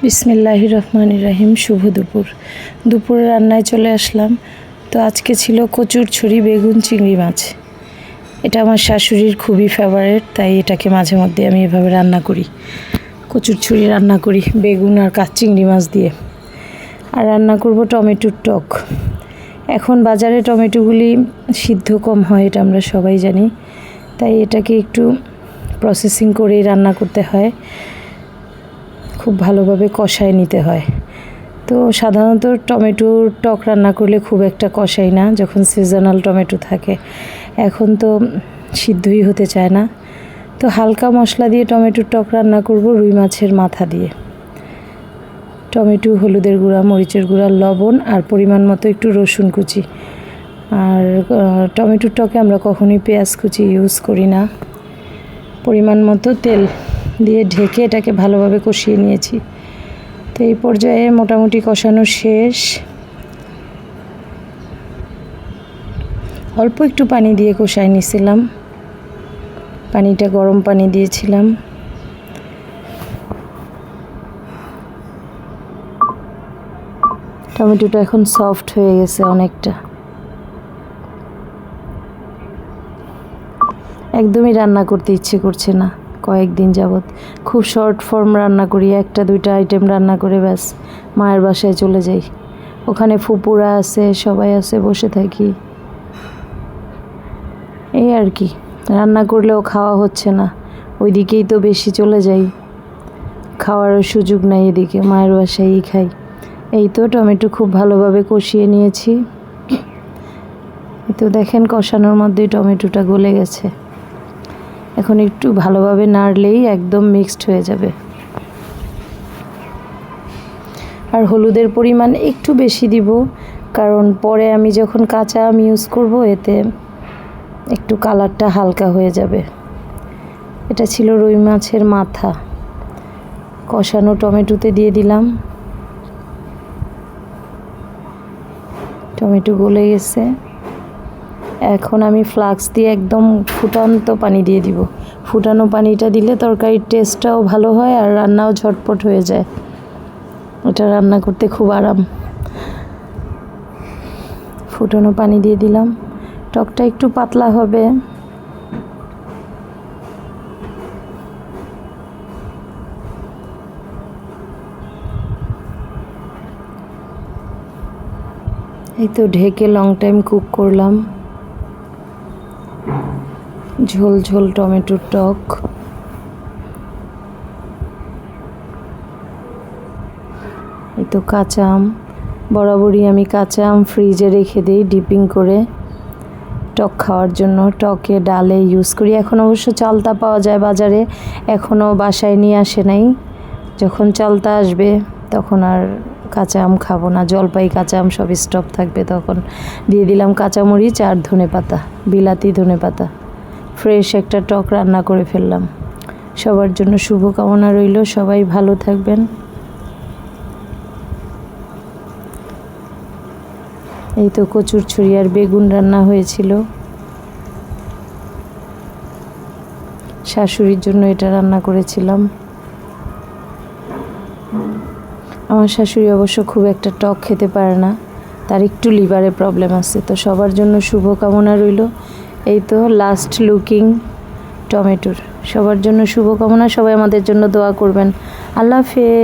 বিসমিল্লাহির রহমানির রহিম। শুভ দুপুরে রান্নায় চলে আসলাম। তো আজকে ছিল কচুরছড়ি বেগুন চিংড়ি মাছ। এটা আমার শাশুড়ির খুবই ফেভারিট, তাই এটাকে মাঝে মধ্যে আমি এভাবে রান্না করি। কচুরছড়ি রান্না করি বেগুন আর চিংড়ি মাছ দিয়ে। আর রান্না করব টমেটোর টক। এখন বাজারে টমেটোগুলি সিদ্ধ কম হয়, এটা আমরা সবাই জানি, তাই এটাকে একটু প্রসেসিং করেই রান্না করতে হয়, খুব ভালোভাবে কষায় নিতে হয়। তো সাধারণত টমেটোর টক রান্না করলে খুব একটা কষাই না, যখন সিজনাল টমেটো থাকে। এখন তো সিদ্ধই হতে চায় না, তো হালকা মশলা দিয়ে টমেটোর টক রান্না করব রুই মাছের মাথা দিয়ে। টমেটো, হলুদের গুঁড়া, মরিচের গুঁড়া, লবণ আর পরিমাণ মতো একটু রসুন কুচি। আর টমেটোর টকে আমরা কখনোই পেঁয়াজ কুচি ইউজ করি না। পরিমাণ মতো তেল দিয়ে ঢেকে এটাকে ভালোভাবে কষিয়ে নিয়েছি। তো এই পর্যায়ে মোটামুটি কষানো শেষ। অল্প একটু পানি দিয়ে কষাই নিয়েছিলাম, পানিটা গরম পানি দিয়েছিলাম। টমেটোটা এখন সফট হয়ে গেছে অনেকটা। একদমই রান্না করতে ইচ্ছে করছে না কয়েকদিন যাবৎ। খুব শর্ট ফর্ম রান্না করি, একটা দুইটা আইটেম রান্না করে ব্যাস মায়ের বাসায় চলে যাই। ওখানে ফুপুরা আছে, সবাই আছে, বসে থাকি, এই আর কি। রান্না করলেও খাওয়া হচ্ছে না, ওইদিকেই তো বেশি চলে যাই, খাওয়ারও সুযোগ নাই এদিকে, মায়ের বাসায়ই খাই। এই তো টমেটো খুব ভালোভাবে কষিয়ে নিয়েছি। তো দেখেন কষানোর মধ্যেই টমেটোটা গলে গেছে। এখন একটু ভালোভাবে নাড়লেই একদম মিক্সড হয়ে যাবে। আর হলুদের পরিমাণ একটু বেশি দিব, কারণ পরে আমি যখন কাঁচা আম ইউজ করব, এতে একটু কালারটা হালকা হয়ে যাবে। এটা ছিল রুই মাছের মাথা, কষানো টমেটোতে দিয়ে দিলাম। টমেটো গলে গেছে। এখন আমি ফ্লাক্স দিয়ে একদম ফুটন্ত পানি দিয়ে দিব। ফুটানো পানিটা দিলে তরকারির টেস্টটাও ভালো হয় আর রান্নাও ঝটপট হয়ে যায়। এটা রান্না করতে খুব আরাম। ফুটানো পানি দিয়ে দিলাম। টকটা একটু পাতলা হবে। এই তো ঢেকে লং টাইম কুক করলাম। ঝোল ঝোল টমেটোর টক। এই তো কাঁচা আম, বরাবরই আমি কাঁচা আম ফ্রিজে রেখে দিই ডিপিং করে টক খাওয়ার জন্য। টকে ডালে ইউজ করি। এখন অবশ্য চালতা পাওয়া যায় বাজারে, এখনও বাসায় নিয়ে আসে নাই। যখন চালতা আসবে তখন আর কাঁচা আম খাবো না, জলপাই কাঁচা আম সব স্টক থাকবে। তখন দিয়ে দিলাম কাঁচামরিচ আর ধনেপাতা, বিলাতি ধনেপাতা। ফ্রেশ একটা টক রান্না করে ফেললাম। সবার জন্য শুভকামনা রইল, সবাই ভালো থাকবেন। এই তো কচুরছড়ি আর বেগুন রান্না হয়েছিল। শাশুড়ির জন্য এটা রান্না করেছিলাম। আমার শাশুড়ি অবশ্য খুব একটা টক খেতে পারে না, তার একটু লিভারে প্রবলেম আছে। তো সবার জন্য শুভকামনা রইল। এই তো লাস্ট লুকিং টমেটোর। সবার জন্য শুভকামনা, সবাই আমাদের জন্য দোয়া করবেন। আল্লাহ হাফেজ।